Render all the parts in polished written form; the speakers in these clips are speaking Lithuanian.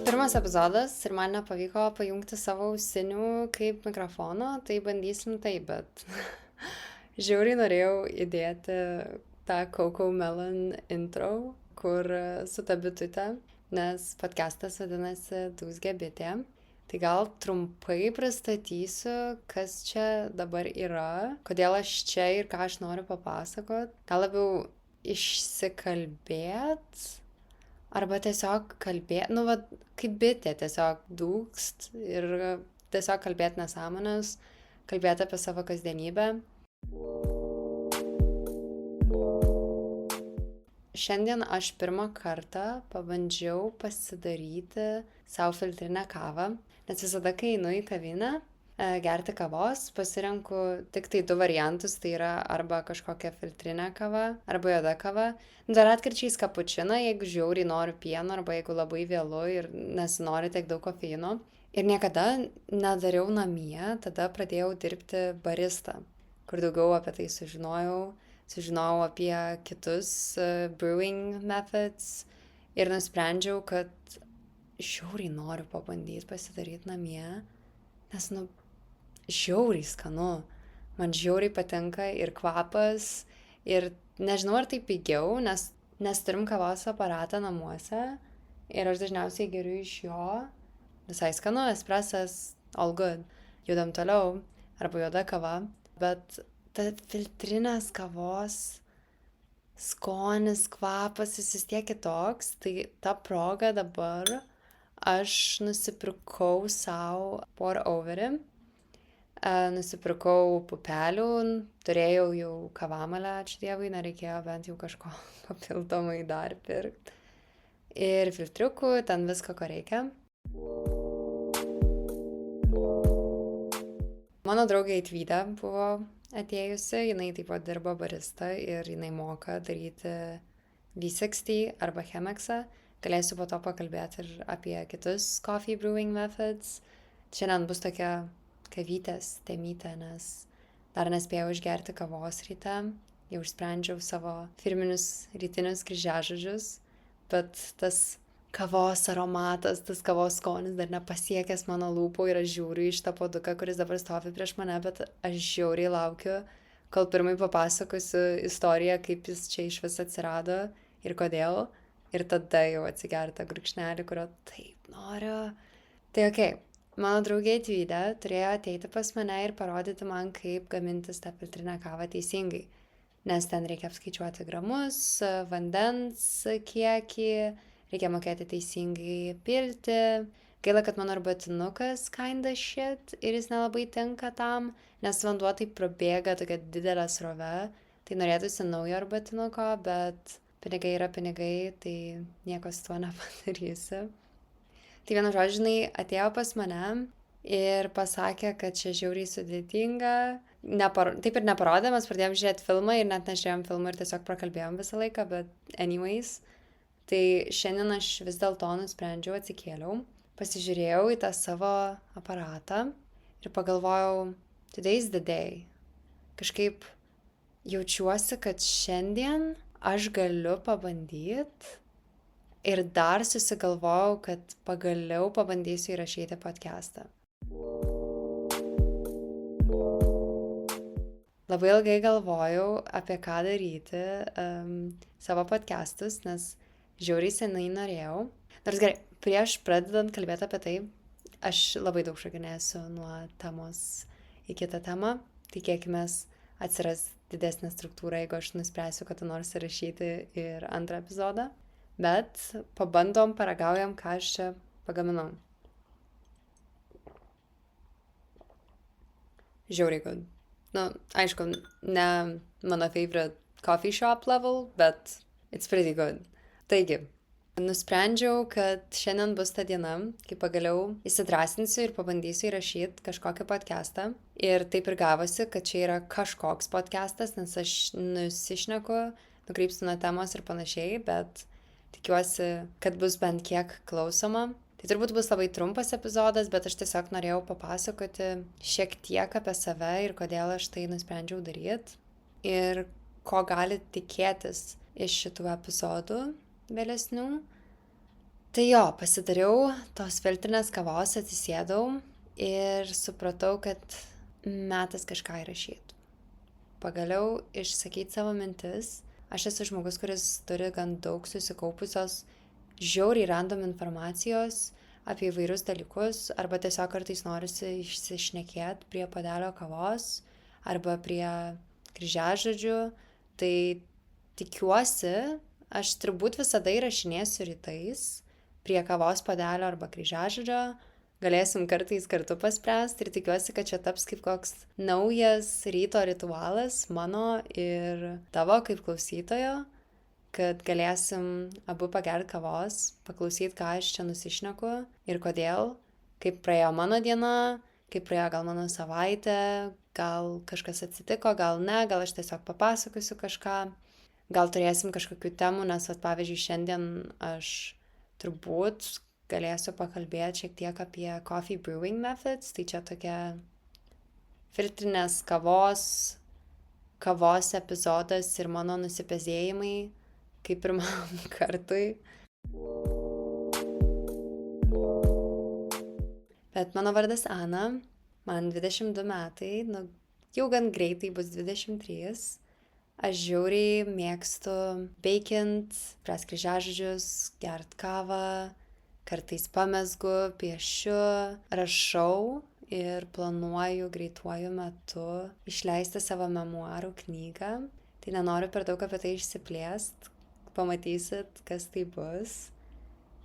Pirmas epizodas ir man nepavyko pajungti savo ausinių kaip mikrofono, tai bandysim taip, bet žiauriai norėjau įdėti tą Coco Melon intro, kur su ta bitute, nes podcastas vadinasi Dūzgė bitė. Tai gal trumpai pristatysiu, kas čia dabar yra, kodėl aš čia ir ką aš noriu papasakot. Gal labiau išsikalbėt. Arba tiesiog kalbėt, kaip bitė, tiesiog dūkst ir tiesiog kalbėt nesąmonės, kalbėt apie savo kasdienybę. Šiandien aš pirmą kartą pabandžiau pasidaryti savo filtrinę kavą, nes visada, kai einu į kavinę gerti kavos, pasirenku tik tai 2 variantus, tai yra arba kažkokia filtrinė kava, arba juoda kava. Dar atkarčiais kapučiną, jeigu žiauriai noriu pieno, arba jeigu labai vėlu ir nesinori tiek daug kofeino. Ir niekada nedariau namie, tada pradėjau dirbti barista, kur daugiau apie tai sužinojau apie kitus brewing methods ir nusprendžiau, kad žiauriai noriu pabandyti pasidaryti namie, nes, žiauriai skanu. Man žiauriai patinka ir kvapas, ir nežinau, ar tai pigiau, nes turim kavos aparatą namuose ir aš dažniausiai geriu iš jo. Visai skanu, espresas, all good. Judam toliau, arba juoda kava. Bet ta filtrinės kavos skonis, kvapas, jis vis tiek kitoks. Tai ta proga dabar aš nusipirkau savo pour overį. Nusipirkau pupelių, turėjau jau kavamalę, ačiū Dievui, nereikėjo bent jau kažko papildomai dar pirkti. Ir filtriukų, ten visko, ko reikia. Mano draugė Eitvyda buvo atėjusi, jinai taip pat dirba barista ir jinai moka daryti V60 arba Chemexą. Galėsiu po to pakalbėti ir apie kitus coffee brewing methods. Šiandien bus tokia kavytės temytė, nes dar nespėjau išgerti kavos ryte, jau išsprendžiau savo firminius rytinius kryžiažodžius, bet tas kavos aromatas, tas kavos skonis dar nepasiekęs mano lūpų ir aš žiūriu į šitą puoduką, kuris dabar stovi prieš mane, bet aš žiauriai laukiu, kol pirmai papasakosiu istoriją, kaip jis čia iš vis atsirado ir kodėl, ir tada jau atsigerti tą gurkšnelį, kurio taip noriu. Tai okei. Mano draugė Eitvyda turėjo ateiti pas mane ir parodyti man, kaip gamintis tą filtrinę kavą teisingai. Nes ten reikia apskaičiuoti gramus, vandens kiekį, reikia mokėti teisingai pilti. Gaila, kad mano arbatinukas kinda shit ir jis nelabai tinka tam, nes vanduo taip prabėga tokia didelė srove. Tai norėtųsi naujo arbatinuko, bet pinigai yra pinigai, tai nieko su tuo nepadarysi. Tai vienu žodžiu, jinai atėjo pas mane ir pasakė, kad čia žiauriai sudėtinga. Taip ir neparodė, mes pradėjom žiūrėti filmą ir net nežiūrėjom filmą ir tiesiog prakalbėjom visą laiką, bet anyways. Tai šiandien aš vis dėlto nusprendžiau, atsikėliau, pasižiūrėjau į tą savo aparatą ir pagalvojau, today's the day. Kažkaip jaučiuosi, kad šiandien aš galiu pabandyti. Ir dar susigalvojau, kad pagaliau pabandysiu įrašyti podcastą. Labai ilgai galvojau, apie ką daryti savo podcastus, nes žiauriai senai norėjau. Nors gerai, prieš pradedant kalbėti apie tai, aš labai daug šokinėsiu nuo temos į kitą temą. Tikėkimės atsiras didesnė struktūra, jeigu aš nuspręsiu, kad nors įrašyti ir antrą epizodą. Bet pabandom, paragaujam, ką aš čia pagaminau. Žiauriai good. Aišku, ne mano favorite coffee shop level, bet it's pretty good. Taigi, nusprendžiau, kad šiandien bus ta diena, kai pagaliau įsidrasinsiu ir pabandysiu įrašyti kažkokį podcastą. Ir taip ir gavosi, kad čia yra kažkoks podcastas, nes aš nusišneku, nukrypstu nuo temos ir panašiai, bet tikiuosi, kad bus bent kiek klausoma. Tai turbūt bus labai trumpas epizodas, bet aš tiesiog norėjau papasakoti šiek tiek apie save ir kodėl aš tai nusprendžiau daryti. Ir ko gali tikėtis iš šitų epizodų vėlesnių. Tai jo, pasidariau tos filtrinės kavos, atsisėdau ir supratau, kad metas kažką įrašyti. Pagaliau išsakyti savo mintis. Aš esu žmogus, kuris turi gan daug susikaupusios žiauriai random informacijos apie įvairius dalykus, arba tiesiog kartais norisi išsišnekėti prie puodelio kavos arba prie kryžiažodžių. Tai tikiuosi, aš turbūt visada įrašinėsiu rytais prie kavos puodelio arba kryžiažodžio. Galėsim kartais kartu paspręsti ir tikiuosi, kad čia taps kaip koks naujas ryto ritualas mano ir tavo kaip klausytojo, kad galėsim abu pagerti kavos, paklausyti, ką aš čia nusišneku ir kodėl, kaip praėjo mano diena, kaip praėjo gal mano savaitė, gal kažkas atsitiko, gal ne, gal aš tiesiog papasakosiu kažką, gal turėsim kažkokių temų, nes, pavyzdžiui, šiandien aš turbūt galėsiu pakalbėti šiek tiek apie coffee brewing methods, tai čia tokia filtrinės kavos epizodas ir mano nusipezėjimai, kaip pirmam kartui. Bet mano vardas Ana, man 22 metai, jau gan greitai bus 23. Aš žiauriai mėgstu baikint, spręst kryžiažodžius, gert kavą, kartais pamezgu, piešiu, rašau ir planuoju greituoju metu išleisti savo memuarų knygą. Tai nenoriu per daug apie tai išsiplėst, pamatysit, kas tai bus.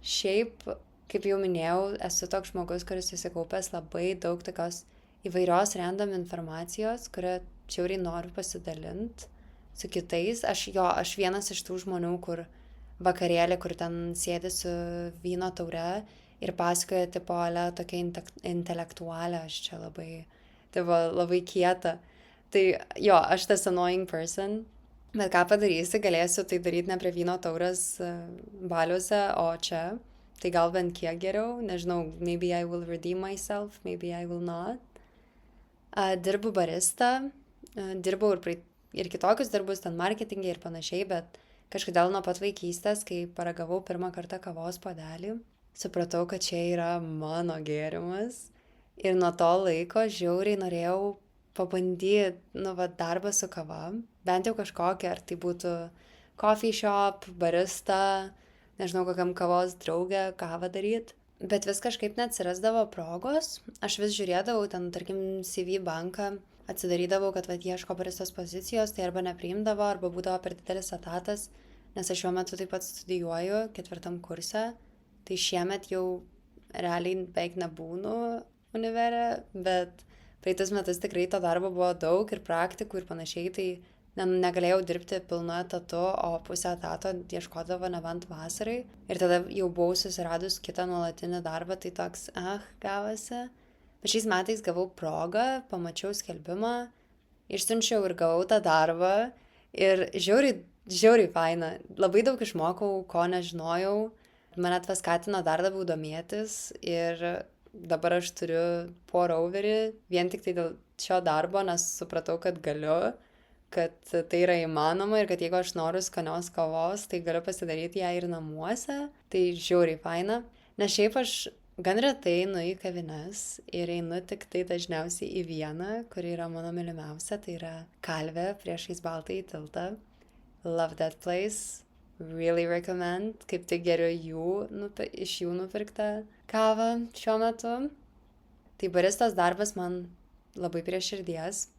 Šiaip, kaip jau minėjau, esu toks žmogus, kuris susikaupęs labai daug tokios įvairios random informacijos, kurią žiauriai noriu pasidalinti su kitais. Aš vienas iš tų žmonių, kur vakarėlį, kur ten sėdi su vyno taure ir pasakoja tipo tokia intelektualė, aš čia labai kieta. Tai jo, aš tas annoying person, bet ką padarysi, galėsiu tai daryti ne prie vyno taurės baliuose, o čia. Tai gal bent kiek geriau, nežinau, maybe I will redeem myself, maybe I will not. Dirbu barista, dirbau ir kitokius darbus, ten marketingė ir panašiai, bet kažkodėl nuo pat vaikystės, kai paragavau pirmą kartą kavos puodelį, supratau, kad čia yra mano gėrimas. Ir nuo to laiko žiauriai norėjau pabandyti, darbą su kava, bent jau kažkokią, ar tai būtų coffee shop, barista, nežinau, kokiam kavos draugė kavą daryti. Bet vis kažkaip neatsirasdavo progos. Aš vis žiūrėdavau ten, tarkim, CV banką, atsidarydavau, kad ieško baristos pozicijos, tai arba nepriimdavo, arba būdavo per didelis etatas, nes aš šiuo metu taip pat studijuoju 4 kurse, tai šiemet jau realiai beveik nebūnu univere, bet praeitus metus tikrai to darbo buvo daug ir praktikų ir panašiai, tai negalėjau dirbti pilnu etatu, o pusę etato ieškodavo nebent vasarai. Ir tada jau buvau susiradus kitą nuolatinį darbą, tai toks, gavosi. Bet šiais metais gavau progą, pamačiau skelbimą, išsiunčiau ir gavau tą darbą ir žiauriai faina. Labai daug išmokau, ko nežinojau. Mane paskatino dar labiau domėtis ir dabar aš turiu pour-overį vien tik tai dėl šio darbo, nes supratau, kad galiu, kad tai yra įmanoma ir kad jeigu aš noriu skanios kavos, tai galiu pasidaryti ją ir namuose. Tai žiauriai faina. Nes šiaip aš gan retai einu į kavines ir einu tik tai dažniausiai į vieną, kuri yra mano mylimiausia, tai yra Kalvė priešais Baltąjį tiltą. Love that place, really recommend, kaip tik geriu iš jų nupirktą kavą šiuo metu. Tai baristos darbas man labai prie širdies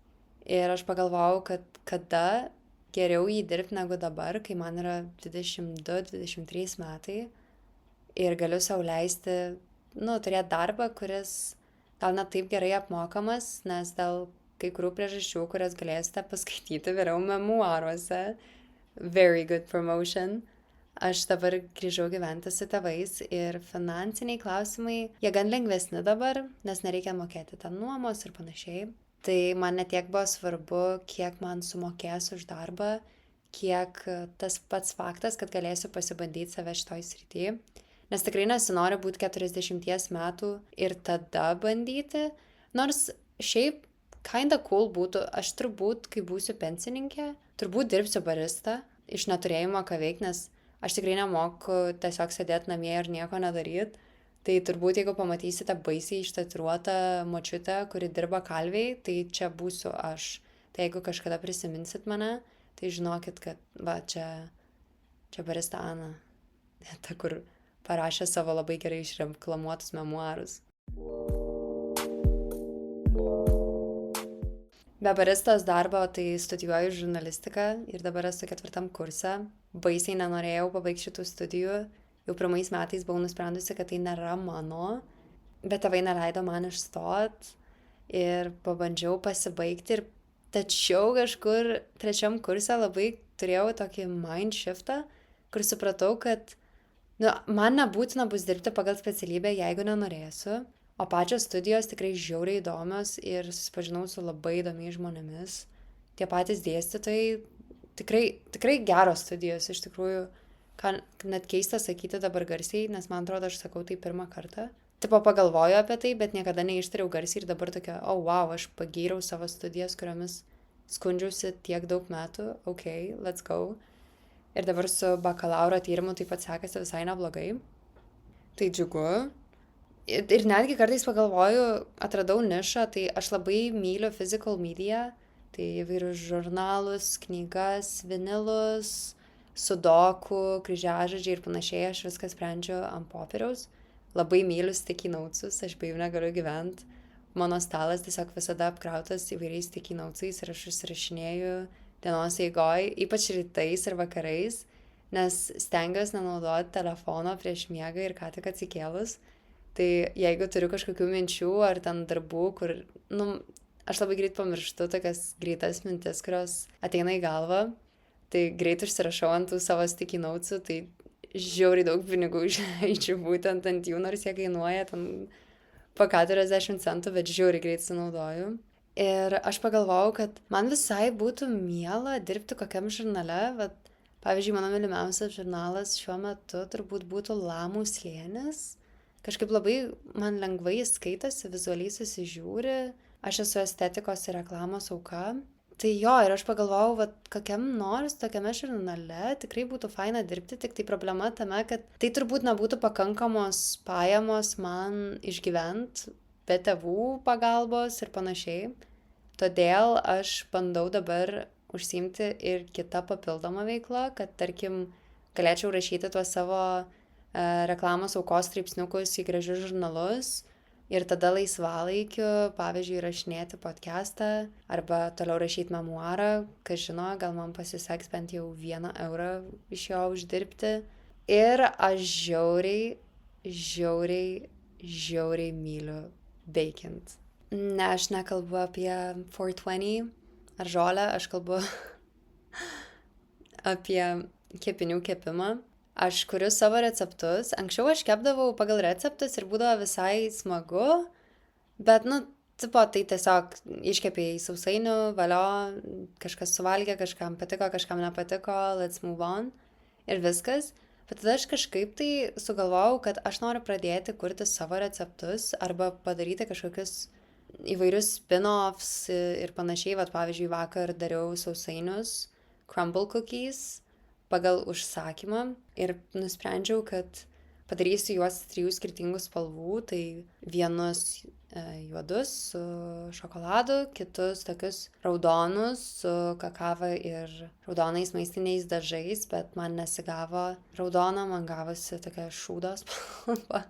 ir aš pagalvojau, kad kada geriau jį dirbti negu dabar, kai man yra 22-23 metai ir galiu sau leisti turėti darbą, kuris gal net taip gerai apmokamas, nes dėl kai kurių priežasčių, kurias galėsite paskaityti vėliau memuaruose, very good promotion. Aš dabar grįžau gyventi su tėvais ir finansiniai klausimai, jie gan lengvesni dabar, nes nereikia mokėti ten nuomos ir panašiai. Tai man netiek buvo svarbu, kiek man sumokės už darbą, kiek tas pats faktas, kad galėsiu pasibandyti save šitoj srity. Nes tikrai nesinori būti 40 metų ir tada bandyti. Nors šiaip kinda cool būtų, aš turbūt, kai būsiu pensininkė, turbūt dirbsiu barista iš neturėjimo ką veikti, nes aš tikrai nemoku tiesiog sėdėti namie ir nieko nedaryt. Tai turbūt, jeigu pamatysite baisiai ištatuiruotą močiutę, kuri dirba kalviai, tai čia būsiu aš. Tai jeigu kažkada prisiminsit mane, tai žinokit, kad va, čia barista Ana, ta, kur parašė savo labai gerai išreklamuotus memuarus. Be baristos darbo tai studijuoju žurnalistiką ir dabar esu 4 kurse. Baisiai nenorėjau pabaigti šitų studijų. Jau 1 metais buvau nusprendusi, kad tai nėra mano, bet tėvai neleido man išstot ir pabandžiau pasibaigti. Tačiau kažkur 3 kurse labai turėjau tokį mind shiftą, kur supratau, kad man nebūtina bus dirbti pagal specialybę, jeigu nenorėsiu. O pačios studijos tikrai žiauriai įdomios ir susipažinau su labai įdomiais žmonėmis. Tie patys dėstytojai, tikrai geros studijos, iš tikrųjų, ką net keista sakyti dabar garsiai, nes man atrodo, aš sakau tai 1 kartą. Tipo pagalvoju apie tai, bet niekada neištariau garsiai ir dabar tokia, wow, aš pagyriau savo studijas, kuriomis skundžiausi tiek daug metų, let's go. Ir dabar su bakalauro tyrimu taip pat sekasi visai neblogai. Tai džiugu. Ir netgi kartais pagalvoju, atradau nišą, tai aš labai myliu physical media, tai įvairius žurnalus, knygas, vinilus, sudoku, kryžiažodžiai ir panašiai, aš viską sprendžiu ant popieriaus. Labai myliu sticky notesius, aš be jų negaliu gyventi. Mano stalas tiesiog visada apkrautas įvairiais sticky notesais ir aš užsirašinėju dienos eigoj, ypač rytais ir vakarais, nes stengiuosi nenaudoti telefono prieš miegą ir ką tik atsikėlus. Tai jeigu turiu kažkokių minčių ar ten darbų, kur, aš labai greit pamirštu tokias greitas mintis, kurios ateina į galvą, tai greit užsirašau ant tų savo sticky notesų, tai žiauriai daug pinigų išleidžiu būtent ant jų, nors jie kainuoja ten po 40 centų, bet žiauriai greit sunaudoju. Ir aš pagalvojau, kad man visai būtų miela dirbti kokiam žurnale, bet pavyzdžiui, mano mylimiausias žurnalas šiuo metu turbūt būtų Lamų slėnis. Kažkaip labai man lengvai skaitosi, vizualiai susižiūri, aš esu estetikos ir reklamos auka. Tai jo, ir aš pagalvojau, kokiam nors tokiame žurnale tikrai būtų faina dirbti, tik tai problema tame, kad tai turbūt nebūtų pakankamos pajamos man išgyvent be tėvų pagalbos ir panašiai. Todėl aš bandau dabar užsiimti ir kitą papildomą veiklą, kad tarkim galėčiau rašyti tuos savo reklamos aukos straipsniukus į gražius žurnalus ir tada laisvalaikiu, pavyzdžiui, rašinėti podcastą arba toliau rašyti memuarą, kas žino, gal man pasiseks bent jau 1 eurą iš jo uždirbti. Ir aš žiauriai myliu bakint. Ne, aš nekalbu apie 420 ar žolę, aš kalbu apie kepinių kepimą. Aš kuriu savo receptus. Anksčiau aš kepdavau pagal receptus ir būdavo visai smagu, bet, tai tiesiog iškepėjai sausainių, valio, kažkas suvalgė, kažkam patiko, kažkam nepatiko, let's move on ir viskas. Bet tada aš kažkaip tai sugalvojau, kad aš noriu pradėti kurti savo receptus arba padaryti kažkokius įvairius spin-offs ir panašiai. Pavyzdžiui, vakar dariau sausainius, crumble cookies, pagal užsakymą ir nusprendžiau, kad padarysiu juos 3 skirtingų spalvų, tai vienus juodus su šokoladu, kitus tokius raudonus su kakava ir raudonais maistiniais dažais, bet man nesigavo raudona, man gavosi tokia šūdos spalva.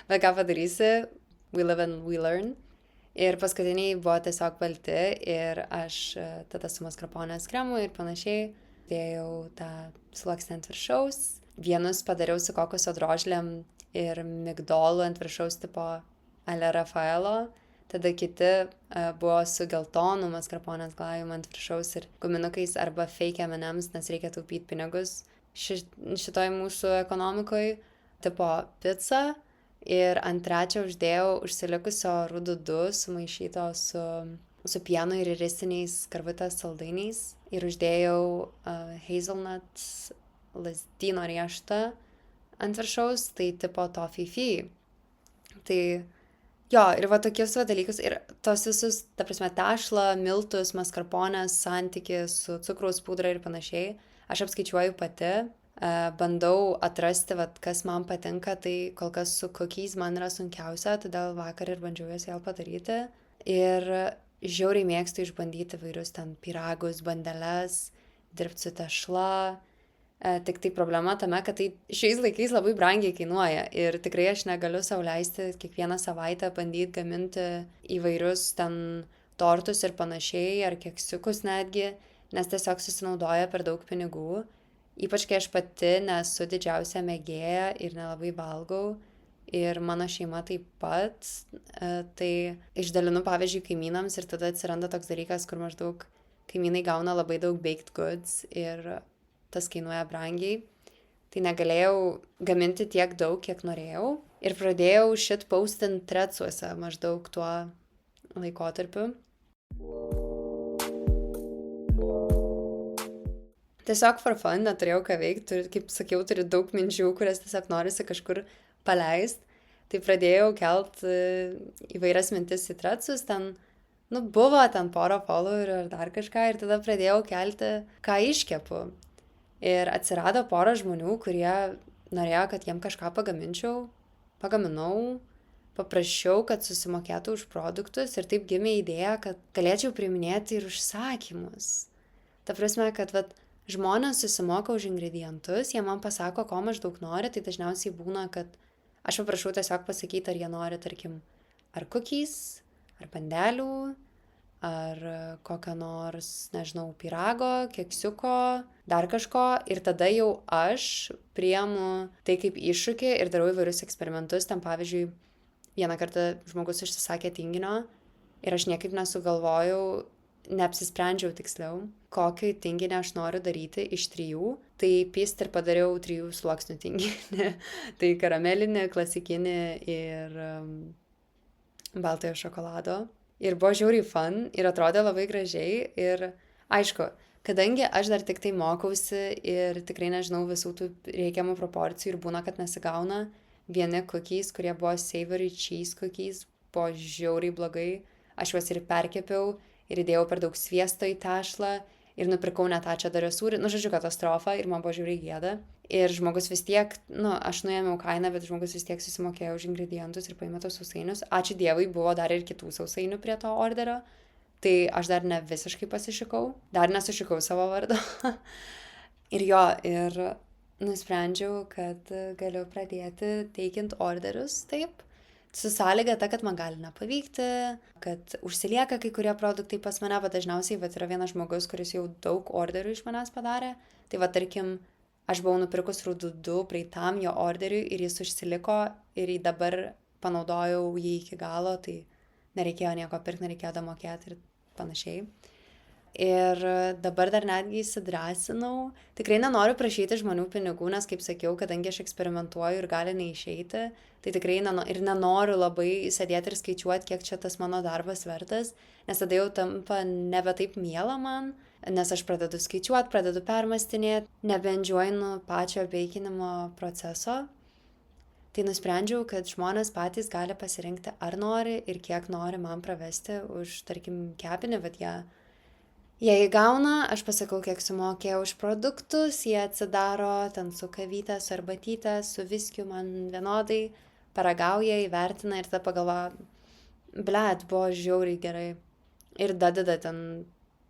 Bet ką padarysi, we live and we learn. Ir paskutiniai buvo tiesiog balti ir aš tada su maskarponės kremu ir panašiai dėjau tą sluoksnį ant viršaus. Vienus padariau su kokoso drožlėm ir migdolų ant viršaus tipo ale Rafaelo. Tada kiti buvo su geltonu maskarponės glajum ant viršaus ir guminukais arba fake M&M's, nes reikia taupyti pinigus šitoj mūsų ekonomikoje. Tipo pizza ir ant trečio uždėjau užsilikusio rududu sumaišyto su pienu ir risiniais karvutės saldainiais. Ir uždėjau hazelnut lazdyno riešutą ant viršaus, tai tipo toffee. Tai jo, ir tokius dalykus, ir tos visus, ta prasme, tešlą, miltus, maskarponės, santykį su cukraus pudra ir panašiai, aš apskaičiuoju pati, Bandau atrasti, vat, kas man patinka, tai kol kas su cookies man yra sunkiausia, todėl vakar ir bandžiau jas vėl padaryti. Ir žiauriai mėgstu išbandyti vairius ten pyragus, bandeles, dirbti su tešla. Tik tai problema tame, kad tai šiais laikais labai brangiai kainuoja ir tikrai aš negaliu sau leisti kiekvieną savaitę bandyti gaminti įvairius ten tortus ir panašiai, ar keksiukus netgi, nes tiesiog susinaudoja per daug pinigų. Ypač kai aš pati nesu didžiausia mėgėja ir nelabai valgau. Ir mano šeima taip pat. Tai išdalinu pavyzdžiui kaimynams ir tada atsiranda toks dalykas, kur maždaug kaimynai gauna labai daug baked goods ir tas kainuoja brangiai. Tai negalėjau gaminti tiek daug, kiek norėjau. Ir pradėjau shitpostinti threadsuose maždaug tuo laikotarpiu. Tiesiog for fun, neturėjau ką veikti, kaip sakiau, turiu daug minčių, kurias tiesiog norisi kažkur paleisti. Tai pradėjau kelt įvairias mintis į threadsus, ten, buvo ten pora followerių ir dar kažką, ir tada pradėjau kelti, ką iškepu. Ir atsirado pora žmonių, kurie norėjo, kad jiem kažką pagaminčiau, pagaminau, paprašiau, kad susimokėtų už produktus ir taip gimė idėja, kad galėčiau priiminėti ir užsakymus. Ta prasme, kad žmonės susimoka už ingredientus, jie man pasako, ko maždaug nori, tai dažniausiai būna, kad aš paprašau tiesiog pasakyti, ar jie nori, tarkim, ar cookies, ar bandelių, ar kokio nors, nežinau, pyrago, keksiuko, dar kažko. Ir tada jau aš priimu tai kaip iššūkį ir darau įvairius eksperimentus. Ten pavyzdžiui, vieną kartą žmogus užsisakė tinginio ir aš niekaip nesugalvojau, neapsisprendžiau tiksliau, kokį tinginį aš noriu daryti iš 3. Tai pist ir padariau 3 sluoksnių tinginį. Tai karamelinį, klasikinį ir baltojo šokolado. Ir buvo žiauriai fun ir atrodė labai gražiai. Ir aišku, kadangi aš dar tik tai mokausi ir tikrai nežinau visų tų reikiamų proporcijų ir būna, kad nesigauna, vieni cookies, kurie buvo savory cheese cookies, buvo žiauriai blogai. Aš juos ir perkepiau ir įdėjau per daug sviesto į tešlą ir nupirkau net tą čederio sūrį. Žodžiu, katastrofa ir man buvo žiauriai gėda. Ir žmogus vis tiek, aš nuėmiau kainą, bet žmogus vis tiek susimokėjo už ingredientus ir paėmė tos sausainius. Ačiū Dievui, buvo dar ir kitų sausainių prie to orderio. Tai aš dar ne visiškai pasišikau, dar nesušikau savo vardo. Ir nusprendžiau, kad galiu pradėti teikiant orderius taip. Su sąlyga ta, kad man gali nepavykti, kad užsilieka kai kurie produktai pas mane, bet dažniausiai yra vienas žmogus, kuris jau daug orderių iš manęs padarė. Tai tarkim, aš buvau nupirkus rūdudų praeitam jo orderiui ir jis užsiliko ir dabar panaudojau jį iki galo, tai nereikėjo nieko pirkti, nereikėjo damokėti ir panašiai. Ir dabar dar netgi įsidrąsinau. Tikrai nenoriu prašyti žmonių pinigų, nes, kaip sakiau, kadangi aš eksperimentuoju ir gali neišeiti, tai tikrai ir nenoriu labai sėdėti ir skaičiuoti, kiek čia tas mano darbas vertas, nes tada jau tampa nebe taip miela man, nes aš pradedu skaičiuoti, pradedu permastinėti, nebeendžiuoju pačio beikinimo proceso. Tai nusprendžiau, kad žmonės patys gali pasirinkti, ar nori ir kiek nori man pravesti už, tarkim, kepinį, jie įgauna, aš pasakau, kiek sumokėjau už produktus, jie atsidaro ten su kavyte, su arbatyte, su viskiu man vienodai, paragauja, įvertina ir tada pagalvoja, blet, buvo žiauriai gerai. Ir dadeda ten,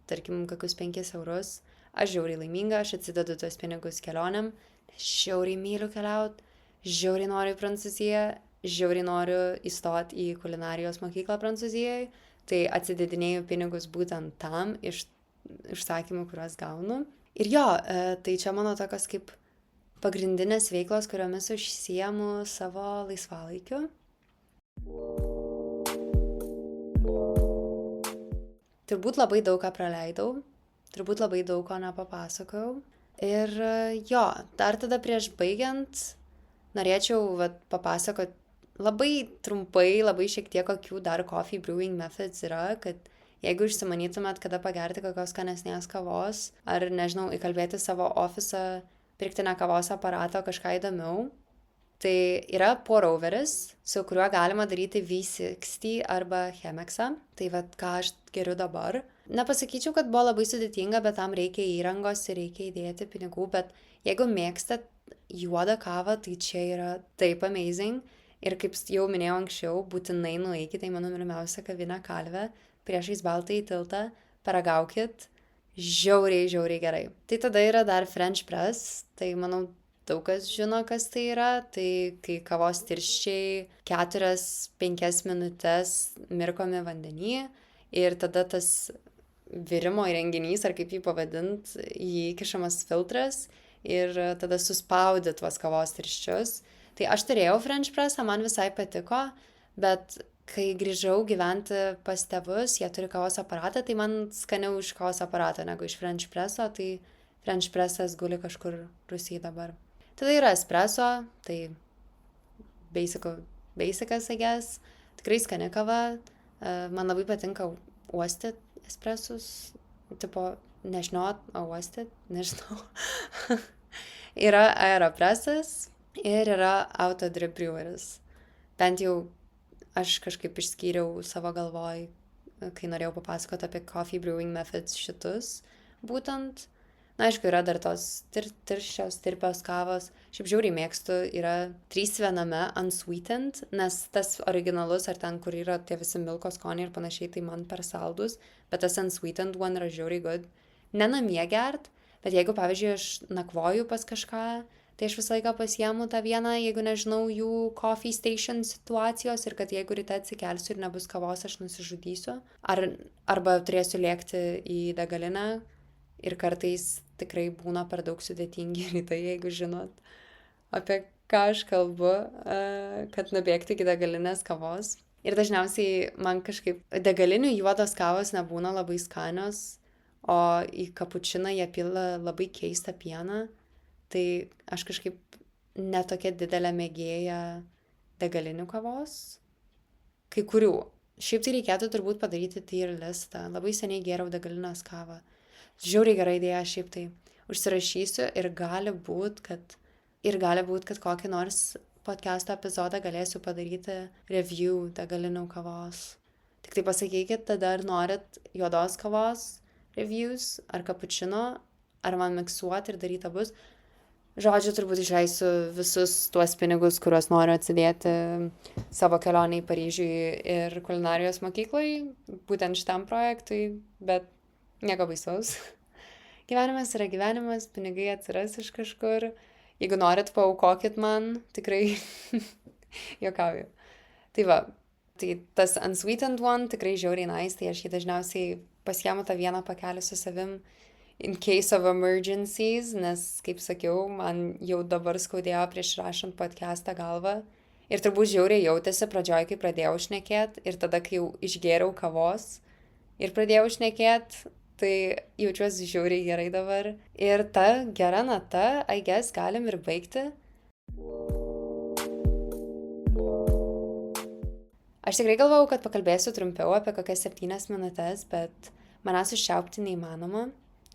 tarkim, kokius 5 eurus. Aš žiauriai laiminga, aš atsidedu tuos pinigus kelionėm, žiauriai myliu keliauti, žiauriai noriu į Prancūziją, žiauriai noriu įstoti į kulinarijos mokyklą Prancūzijoje, tai atsidedinėjau pinigus būtent tam iš užsakymų, kuriuos gaunu. Ir tai čia mano tokios kaip pagrindinės veiklos, kuriomis užsiemu savo laisvalaikiu. Turbūt labai daug ką praleidau, turbūt labai daug ko nepapasakojau. Ir dar tada prieš baigiant norėčiau papasakoti labai trumpai, labai šiek tiek kokių dar coffee brewing methods yra, kad jeigu užsimanytumėt, kada pagerti kokios skanesnės kavos, ar, nežinau, įkalbėti savo ofisą, pirkti ne kavos aparatą, kažką įdomiau, tai yra pour-overis, su kuriuo galima daryti V60 arba Chemexą. Tai ką aš geriu dabar. Nepasakyčiau, kad buvo labai sudėtinga, bet tam reikia įrangos ir reikia įdėti pinigų, bet jeigu mėgstat juodą kavą, tai čia yra taip amazing. Ir kaip jau minėjau anksčiau, būtinai nueikite į mano mylimiausią kavinę Kalvę, priešais Baltąjį tiltą, paragaukit, žiauriai, žiauriai gerai. Tai tada yra dar French press, tai manau daug kas žino, kas tai yra. Tai kai kavos tirščiai 4-5 minutės mirkomi vandenį ir tada tas virimo įrenginys, ar kaip jį pavadint, jį įkišamas filtras ir tada suspaudi tuos kavos tirščius. Tai aš turėjau French pressą, man visai patiko, bet kai grįžau gyventi pas tėvus, jie turi kavos aparatą, tai man skaniau iš kavos aparato negu iš French presso, tai French pressas guli kažkur Rusijai dabar. Tada yra espresso, tai basicas, I guess. Tikrai skani kava, man labai patinka uostyt espresus, tipo, nežinot, o uostyt, nežinau. Yra Aeropressas ir yra Autodrip Breweris. Bent jau aš kažkaip išskyriau savo galvoj, kai norėjau papasakoti apie coffee brewing methods šitus, būtent. Na, aišku, yra dar tos tirpios kavos. Šiaip žiauriai mėgstu, yra 3 viename unsweetened, nes tas originalus ar ten, kur yra tie visi milko skoniai ir panašiai, tai man per saldus, bet tas unsweetened one yra žiauriai good. Ne namie gert, bet jeigu, pavyzdžiui, aš nakvoju pas kažką, tai aš visą laiką pasiemu tą vieną, jeigu nežinau jų coffee station situacijos ir kad jeigu ryte atsikelsiu ir nebus kavos, aš nusižudysiu. Arba turėsiu lėkti į degalinę. Ir kartais tikrai būna per daug sudėtingi rytai, jeigu žinot, apie ką aš kalbu, kad nubėgti iki degalinės kavos. Ir dažniausiai man kažkaip degalinių juodos kavos nebūna labai skanios, o į kapučiną jie pila labai keistą pieną. Tai aš kažkaip netokia didelė mėgėja degalinių kavos. Kai kurių. Šiaip tai reikėtų turbūt padaryti tier listą. Labai seniai gėriau degalinės kavą. Žiauriai gera idėja, šiaip tai užsirašysiu ir gali būt, kad kokį nors podcast'o epizodą galėsiu padaryti review degalinių kavos. Tik tai pasakykit, tada ar norit juodos kavos reviews, ar kapučino, ar man miksuoti ir daryti abus. Žodžiu, turbūt išleisiu visus tuos pinigus, kuriuos noriu atsidėti savo kelionei Paryžiui ir kulinarijos mokyklai, būtent šitam projektui, bet nieko baisaus. Gyvenimas yra gyvenimas, pinigai atsiras iš kažkur. Jeigu norit, paaukokit man, tikrai juokauju. Tai va, tai tas unsweetened one tikrai žiauriai nice, tai aš jį dažniausiai pasiemu tą vieną pakelį su savim in case of emergencies, nes, kaip sakiau, man jau dabar skaudėjo prieš rašant podcastą galvą. Ir turbūt žiauriai jautėsi pradžioj, kai pradėjau šnekėt, ir tada, kai jau išgėriau kavos ir pradėjau šnekėt, tai jaučiuosi žiauriai gerai dabar. Ir ta gera nata, I guess, galim ir baigti. Aš tikrai galvojau, kad pakalbėsiu trumpiau apie kokias 7 minutės, bet manęs užčiaupti neįmanoma,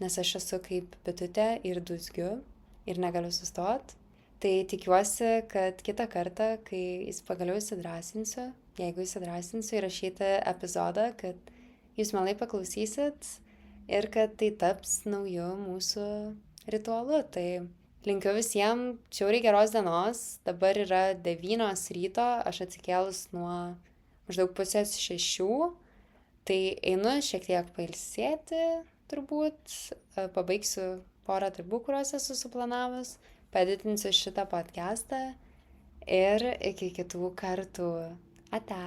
nes aš esu kaip bitutė ir dūzgiu ir negaliu sustot. Tai tikiuosi, kad kitą kartą, kai pagaliau įsidrasinsiu, jeigu įsidrasinsiu įrašyti epizodą, kad jūs mielai paklausysit ir kad tai taps nauju mūsų ritualu. Tai linkiu visiems žiauriai geros dienos. Dabar yra 9 ryto, aš atsikėlus nuo maždaug 5:30. Tai einu šiek tiek pailsėti, turbūt. Pabaigsiu porą darbų, kuriuos esu suplanavus. Paditinsiu šitą podcastą. Ir iki kitų kartų. Ate.